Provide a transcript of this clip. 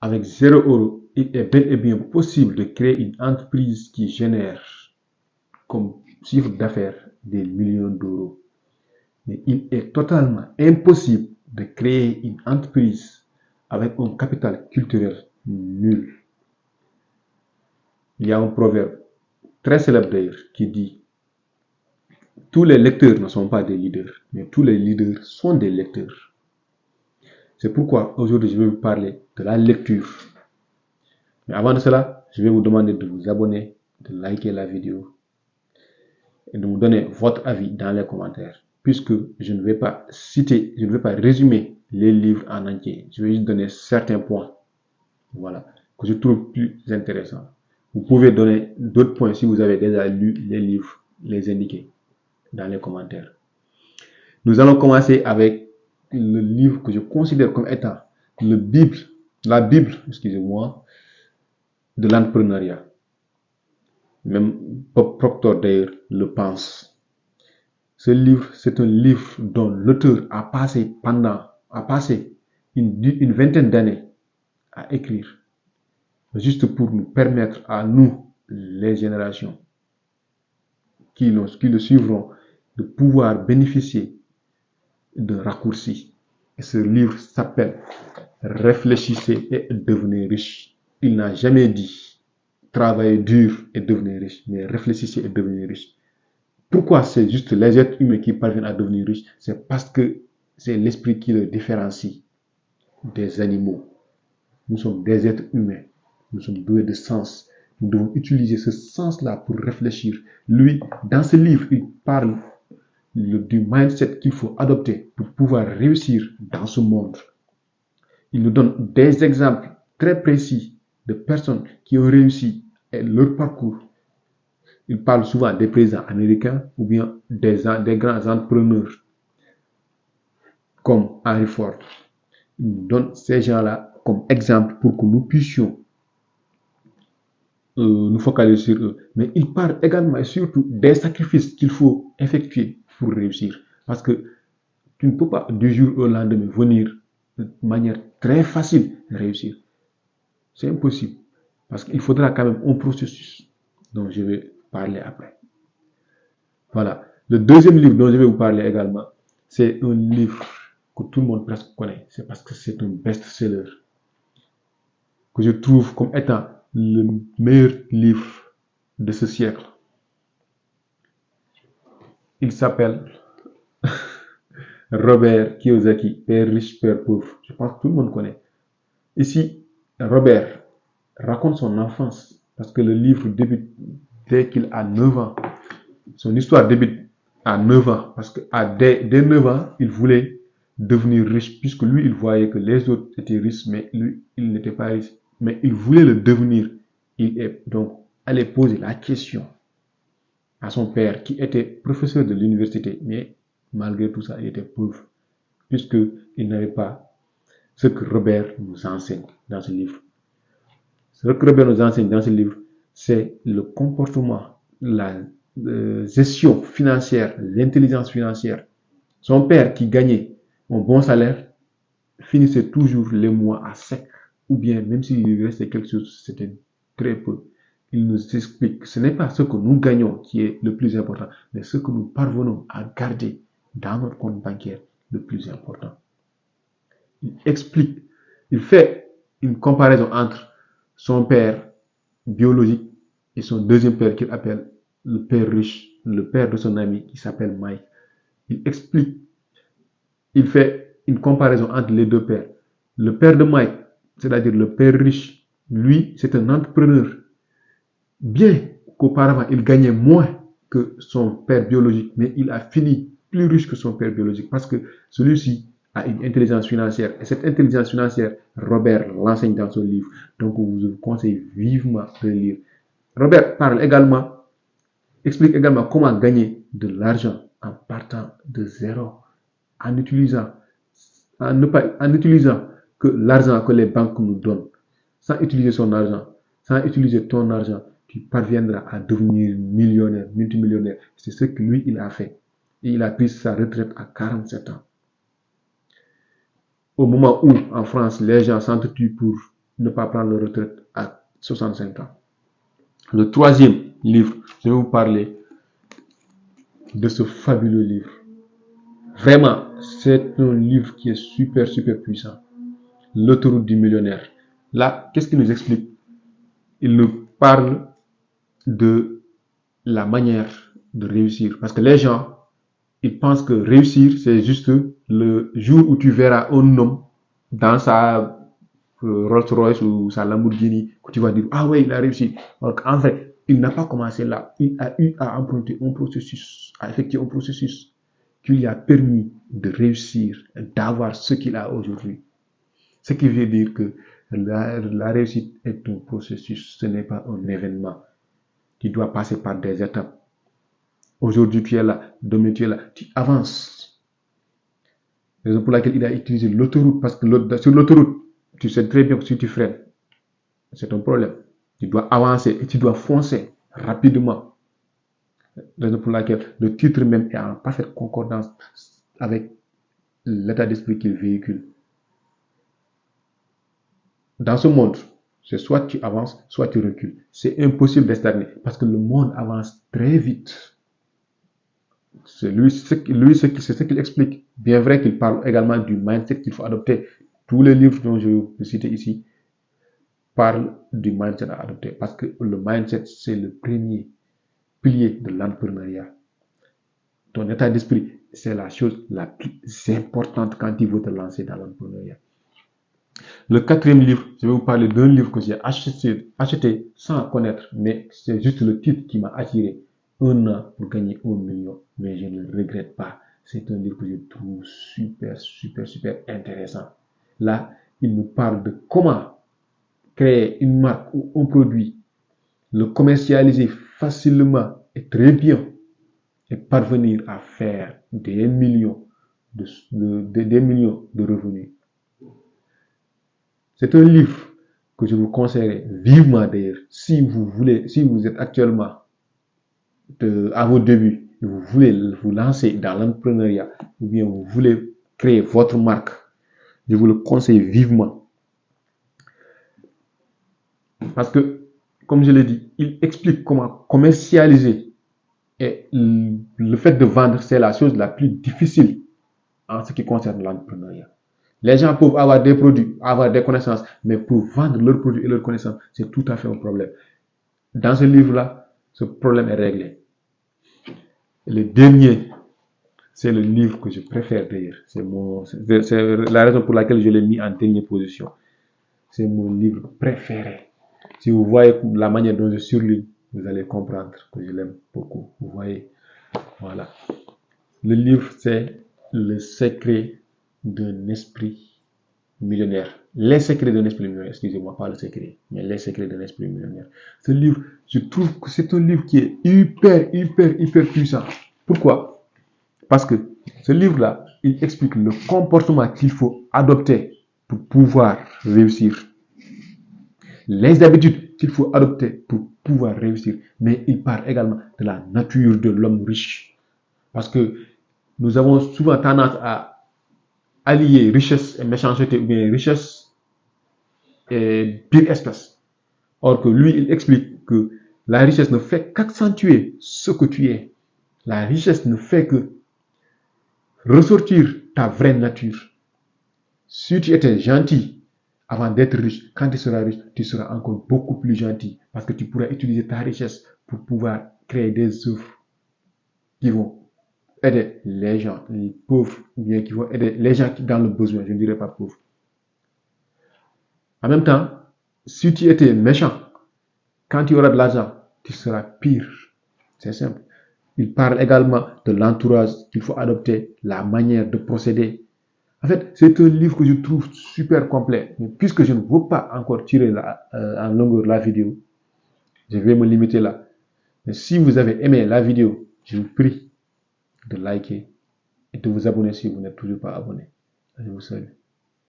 avec 0 €, il est bel et bien possible de créer une entreprise qui génère comme chiffre d'affaires des millions d'euros. Mais il est totalement impossible de créer une entreprise avec un capital culturel nul. Il y a un proverbe très célèbre d'ailleurs qui dit: tous les lecteurs ne sont pas des leaders, mais tous les leaders sont des lecteurs. C'est pourquoi aujourd'hui je vais vous parler de la lecture. Mais avant de cela, je vais vous demander de vous abonner, de liker la vidéo et de me donner votre avis dans les commentaires. Puisque je ne vais pas citer, je ne vais pas résumer les livres en entier. Je vais juste donner certains points, voilà, que je trouve plus intéressants. Vous pouvez donner d'autres points si vous avez déjà lu les livres, les indiquer dans les commentaires. Nous allons commencer avec le livre que je considère comme étant la Bible, excusez-moi, de l'entrepreneuriat. Même Bob Proctor d'ailleurs le pense. Ce livre, c'est un livre dont l'auteur a passé une vingtaine d'années à écrire, juste pour nous permettre à nous, les générations qui le suivront, de pouvoir bénéficier de raccourcis. Et ce livre s'appelle Réfléchissez et devenez riche. Il n'a jamais dit travaillez dur et devenez riche, mais réfléchissez et devenez riche. Pourquoi c'est juste les êtres humains qui parviennent à devenir riches? C'est parce que c'est l'esprit qui le différencie des animaux. Nous sommes des êtres humains. Nous sommes doués de sens. Nous devons utiliser ce sens-là pour réfléchir. Lui, dans ce livre, il parle du mindset qu'il faut adopter pour pouvoir réussir dans ce monde. Il nous donne des exemples très précis de personnes qui ont réussi et leur parcours. Il parle souvent des présidents américains ou bien des grands entrepreneurs comme Henry Ford. Il nous donne ces gens-là comme exemple pour que nous puissions nous focaliser sur eux. Mais il parle également et surtout des sacrifices qu'il faut effectuer pour réussir. Parce que tu ne peux pas du jour au lendemain venir de manière très facile réussir. C'est impossible. Parce qu'il faudra quand même un processus dont je vais parler après. Voilà. Le deuxième livre dont je vais vous parler également, c'est un livre que tout le monde presque connaît. C'est parce que c'est un best-seller que je trouve comme étant le meilleur livre de ce siècle. Il s'appelle Robert Kiyosaki, Père riche, Père pauvre. Je pense que tout le monde connaît. Ici, Robert raconte son enfance parce que le livre débute dès qu'il a 9 ans. Son histoire débute à 9 ans parce que dès 9 ans, il voulait devenir riche puisque lui, il voyait que les autres étaient riches, mais lui, il n'était pas riche. Mais il voulait le devenir. Il est donc allé poser la question à son père qui était professeur de l'université, mais malgré tout ça, il était pauvre puisqu'il n'avait pas ce que Robert nous enseigne dans ce livre. Ce que Robert nous enseigne dans ce livre, c'est le comportement, la gestion financière, l'intelligence financière. Son père qui gagnait un bon salaire finissait toujours les mois à sec, ou bien même s'il lui restait quelque chose, c'était très peu. Il nous explique que ce n'est pas ce que nous gagnons qui est le plus important, mais ce que nous parvenons à garder dans notre compte bancaire le plus important. Il explique, il fait une comparaison entre son père biologique et son deuxième père qu'il appelle le père riche, le père de son ami qui s'appelle Mike. Il explique, il fait une comparaison entre les deux pères. Le père de Mike, c'est-à-dire le père riche, lui, c'est un entrepreneur. Bien qu'auparavant, il gagnait moins que son père biologique, mais il a fini plus riche que son père biologique parce que celui-ci a une intelligence financière. Et cette intelligence financière, Robert l'enseigne dans son livre. Donc, je vous conseille vivement de le lire. Robert explique également comment gagner de l'argent en partant de zéro, en utilisant que l'argent que les banques nous donnent, sans utiliser son argent, sans utiliser ton argent, tu parviendras à devenir millionnaire, multimillionnaire. C'est ce que lui, il a fait. Et il a pris sa retraite à 47 ans. Au moment où, en France, les gens s'entretuent pour ne pas prendre leur retraite à 65 ans. Le troisième livre, je vais vous parler de ce fabuleux livre. Vraiment, c'est un livre qui est super, super puissant. L'autoroute du millionnaire. Là, qu'est-ce qu'il nous explique? Il nous parle de la manière de réussir. Parce que les gens, ils pensent que réussir, c'est juste le jour où tu verras un homme dans sa Rolls-Royce ou sa Lamborghini, que tu vas dire, ah ouais, il a réussi. Alors qu'en fait, il n'a pas commencé là. Il a eu à emprunter un processus, à effectuer un processus qui lui a permis de réussir, d'avoir ce qu'il a aujourd'hui. Ce qui veut dire que la réussite est un processus, ce n'est pas un événement qui doit passer par des étapes. Aujourd'hui, tu es là, demain, tu es là, tu avances. Raison pour laquelle il a utilisé l'autoroute, parce que sur l'autoroute, tu sais très bien que si tu freines, c'est un problème. Tu dois avancer et tu dois foncer rapidement. Raison pour laquelle le titre même est en parfaite concordance avec l'état d'esprit qu'il véhicule. Dans ce monde, c'est soit tu avances, soit tu recules. C'est impossible de stagner parce que le monde avance très vite. C'est ce qu'il explique. Bien vrai qu'il parle également du mindset qu'il faut adopter. Tous les livres dont je vais citer ici parlent du mindset à adopter parce que le mindset, c'est le premier pilier de l'entrepreneuriat. Ton état d'esprit, c'est la chose la plus importante quand tu veux te lancer dans l'entrepreneuriat. Le quatrième livre, je vais vous parler d'un livre que j'ai acheté sans connaître, mais c'est juste le titre qui m'a attiré. 1 an pour gagner 1 million, mais je ne le regrette pas. C'est un livre que je trouve super, super, super intéressant. Là, il nous parle de comment créer une marque ou un produit, le commercialiser facilement et très bien, et parvenir à faire des millions de revenus. C'est un livre que je vous conseillerais vivement d'ailleurs. Si vous êtes actuellement à vos débuts, et vous voulez vous lancer dans l'entrepreneuriat, ou bien vous voulez créer votre marque, je vous le conseille vivement. Parce que, comme je l'ai dit, il explique comment commercialiser. Et le fait de vendre, c'est la chose la plus difficile en ce qui concerne l'entrepreneuriat. Les gens peuvent avoir des produits, avoir des connaissances, mais pour vendre leurs produits et leurs connaissances, c'est tout à fait un problème. Dans ce livre-là, ce problème est réglé. Et le dernier, c'est le livre que je préfère d'ailleurs. C'est la raison pour laquelle je l'ai mis en dernière position. C'est mon livre préféré. Si vous voyez la manière dont je surligne, vous allez comprendre que je l'aime beaucoup. Vous voyez, voilà. Le livre, c'est Le secret d'un esprit millionnaire. Les secrets d'un esprit millionnaire. Excusez-moi, pas le secret, mais les secrets d'un esprit millionnaire. Ce livre, je trouve que c'est un livre qui est hyper, hyper, hyper puissant. Pourquoi? Parce que ce livre-là, il explique le comportement qu'il faut adopter pour pouvoir réussir. Les habitudes qu'il faut adopter pour pouvoir réussir. Mais il parle également de la nature de l'homme riche. Parce que nous avons souvent tendance à allier richesse et méchanceté, ou bien richesse et pire espèce. Or que lui, il explique que la richesse ne fait qu'accentuer ce que tu es. La richesse ne fait que ressortir ta vraie nature. Si tu étais gentil avant d'être riche, quand tu seras riche, tu seras encore beaucoup plus gentil parce que tu pourras utiliser ta richesse pour pouvoir créer des œuvres qui vont aider les gens, les pauvres, ou bien qui vont aider les gens dans le besoin, je ne dirais pas pauvres. En même temps, si tu étais méchant, quand tu auras de l'argent, tu seras pire. C'est simple. Il parle également de l'entourage qu'il faut adopter, la manière de procéder. En fait, c'est un livre que je trouve super complet. Mais puisque je ne veux pas encore tirer en longueur la vidéo, je vais me limiter là. Mais si vous avez aimé la vidéo, je vous prie de liker et de vous abonner si vous n'êtes toujours pas abonné. Je vous salue.